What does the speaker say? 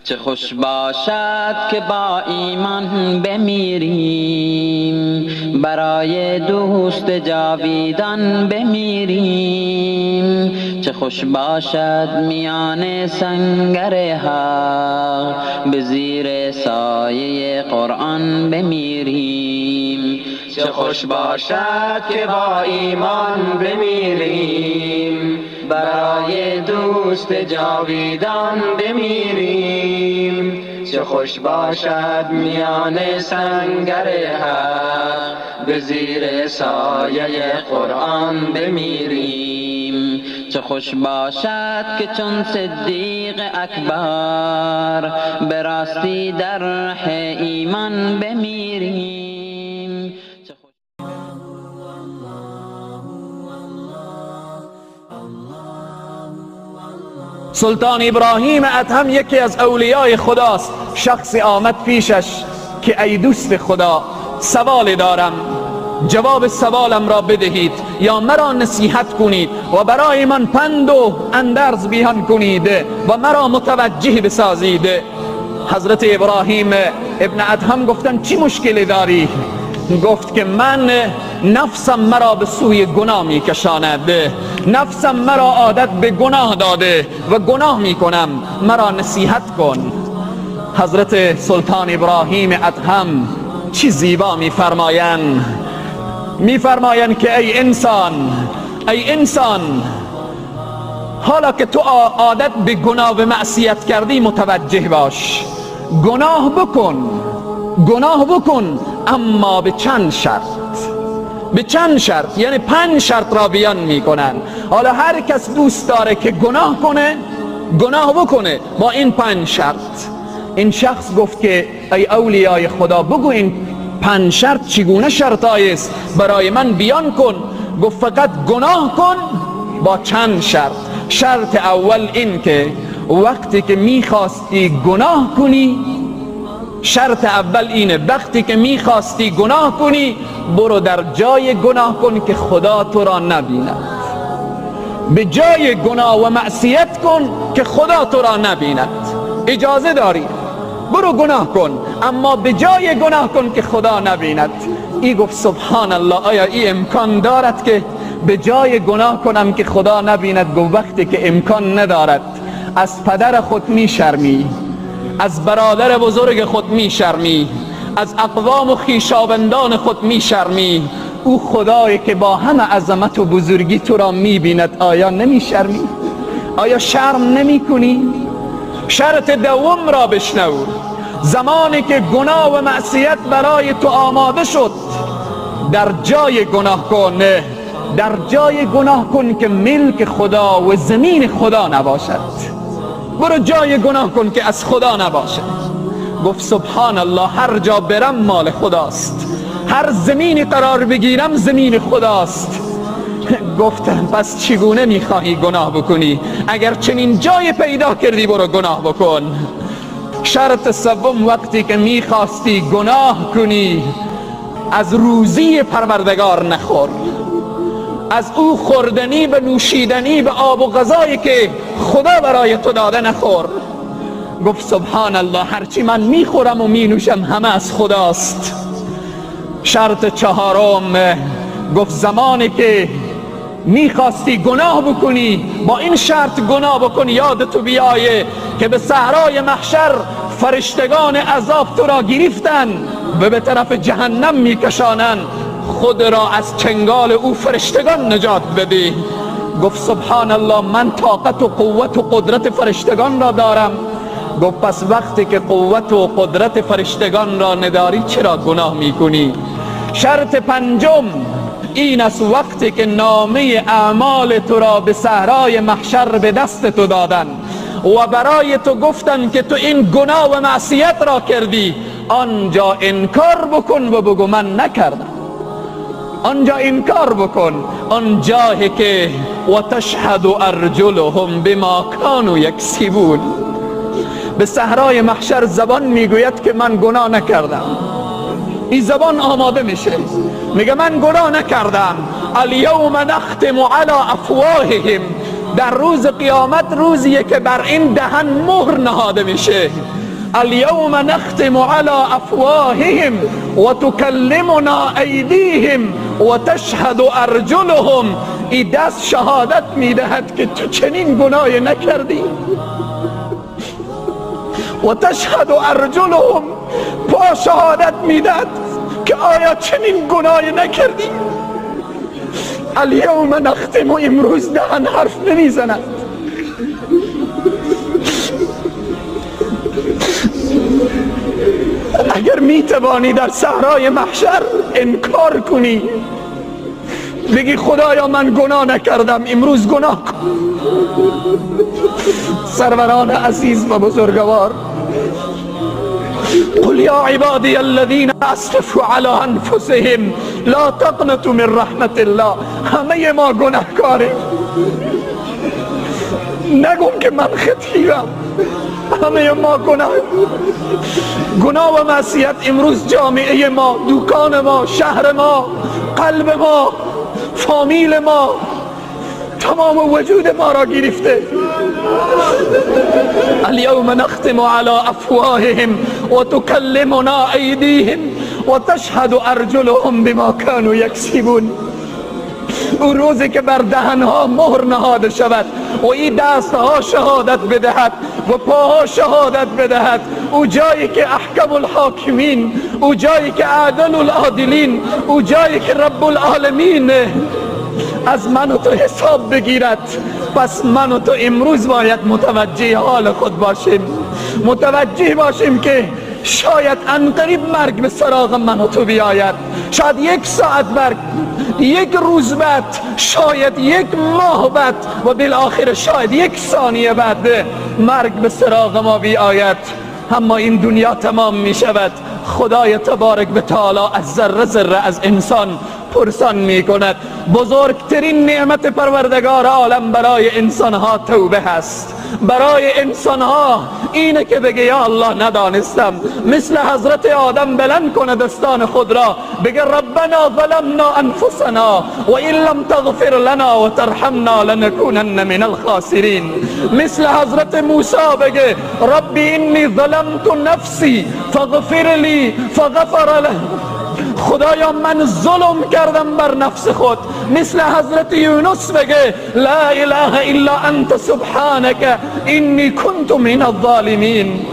چه خوش باشد که با ایمان بمیریم، برای دوست جاویدان بمیریم. چه خوش باشد میان سنگر حق، به زیر سایه قرآن بمیریم. چه خوش باشد که با ایمان بمیریم، برای دوست جاویدان بمیریم. چه خوش باشد میان سنگر حق، به زیر سایه قرآن بمیریم. چه خوش باشد که چون صدیق اکبر، به راستی در ره ایمان بمیریم. سلطان ابراهیم ادهم یکی از اولیای خداست. شخصی آمد پیشش که ای دوست خدا، سوال دارم، جواب سوالم را بدهید یا مرا نصیحت کنید و برای من پند و اندرز بیان کنید و مرا متوجه بسازید. حضرت ابراهیم ابن ادهم گفتن چی مشکلی داری؟ گفت که من نفسم مرا به سوی گناه می کشاند، نفسم مرا عادت به گناه داده و گناه می کنم، مرا نصیحت کن. حضرت سلطان ابراهیم ادهم چی زیبا می فرمایند که ای انسان، حالا که تو عادت به گناه و معصیت کردی متوجه باش، گناه بکن اما به چند شرط، یعنی 5 شرط را بیان میکنن. حالا هر کس دوست داره که گناه بکنه با این 5 شرط. این شخص گفت که ای اولیای خدا، بگو این 5 شرط چگونه شرطایی است، برای من بیان کن. گفت فقط گناه کن با چند شرط. شرط اول این که وقتی که میخواستی گناه کنی، شرط اول اینه وقتی که میخواستی گناه کنی، برو در جای گناه کن که خدا تو را نبیند. به جای گناه و معصیت کن که خدا تو را نبیند. اجازه داری برو گناه کن، اما به جای گناه کن که خدا نبیند. ای گفت سبحان الله، آیا این امکان دارد که به جای گناه کنم که خدا نبیند؟ گفت وقتی که امکان ندارد، از پدر خود میشرمی، از برادر بزرگ خود میشرمی، از اقوام و خویشاوندان خود میشرمی، او خدایی که با همه عظمت و بزرگی تو را میبیند، آیا نمیشرمی؟ آیا شرم نمی کنی؟ شرط دوم را بشنو. زمانی که گناه و معصیت برای تو آماده شد، در جای گناه کن که ملک خدا و زمین خدا نباشد. برو جای گناه کن که از خدا نباشد. گفت سبحان الله، هر جا برم مال خداست، هر زمینی قرار بگیرم زمین خداست. گفتم پس چگونه میخواهی گناه بکنی؟ اگر چنین جای پیدا کردی برو گناه بکن. شرط سوم، وقتی که میخواستی گناه کنی، از روزی پروردگار نخور، از او خوردنی و نوشیدنی و آب و غذایی که خدا برای تو داده نخور. گفت سبحان الله، هرچی من میخورم و مینوشم همه از خداست. شرط چهارم، گفت زمانی که میخواستی گناه بکنی، با این شرط گناه بکنی، یادتو بیایه که به صحرای محشر فرشتگان عذاب تو را گرفتن و به طرف جهنم میکشانن، خود را از چنگال او فرشتگان نجات بده. گفت سبحان الله، من طاقت و قوت و قدرت فرشتگان را دارم. گفت پس وقتی که قوت و قدرت فرشتگان را نداری چرا گناه میکنی؟ شرط پنجم این است، وقتی که نامه اعمال تو را به صحرای محشر به دست تو دادن و برای تو گفتن که تو این گناه و معصیت را کردی، آنجا انکار بکن و بگو من نکردم. آنجا انکار بکن، آنجایی که و تشهد ارجلهم بما کانوا یکسبون. به صحرای محشر زبان میگوید که من گناه نکردم. این زبان آماده میشه، میگه من گناه نکردم. الیوم نختم علی افواههم در روز قیامت روزیه که بر این دهن مهر نهاده میشه. اليوم نختم على افواههم وتكلمنا ایدیهم وتشهد ارجلهم. این دست شهادت میدهد که تو چنین گناهی نکردی. وتشهد ارجلهم، پا شهادت میدهد که آیا چنین گناهی نکردی. اليوم نختم، امروز دهن حرف نمیزند. اگر میتوانی در صحرای محشر انکار کنی، بگی خدایا من گناه نکردم، امروز گناه کن. سروران عزیز و بزرگوار، قل یا عبادی الذین اسرفوا علی انفسهم لا تقنطوا من رحمت الله. همه ما گناهکاریم، نگم که من خطیرم. همه ما گناه و معصیت امروز جامعه ما، دکان ما، شهر ما، قلب ما، فامیل ما، تمام وجود ما را گرفته. اليوم نختم على افواههم وتكلمنا ایدیهم وتشهد ارجلهم بما كانوا یکسبون. اون روزی که بر دهنها مهر نهاده شود و این دستها شهادت بدهد و پاها شهادت بدهد، او جایی که احکم الحاکمین، او جایی که عادل العادلین، او جایی که رب العالمین از من و تو حساب بگیرد. پس من و تو امروز باید متوجه حال خود باشیم، متوجه باشیم که شاید انقریب مرگ به سراغ من و تو بیاید. شاید یک ساعت بعد، یک روز بعد، شاید یک ماه بعد و بالاخره شاید یک ثانیه بعد مرگ به سراغ ما بیاید. اما این دنیا تمام می شود. خدای تبارک و تعالی از ذره ذره از انسان پرسان می کند. بزرگترین نعمت پروردگار عالم برای انسانها توبه هست. برای انسانها اینه که بگه یا الله ندانستم. مثل حضرت آدم بلند کنه دستان خود را، بگه ربنا ظلمنا انفسنا و این لم تغفر لنا و ترحمنا لنکونن من الخاسرین. مثل حضرت موسی بگه ربی انی ظلمت نفسی فاغفر لی فغفر له. خدایا من ظلم کردم بر نفس خود. مثل حضرت یونس بگه لا اله الا انت سبحانك انی کنت من الظالمین.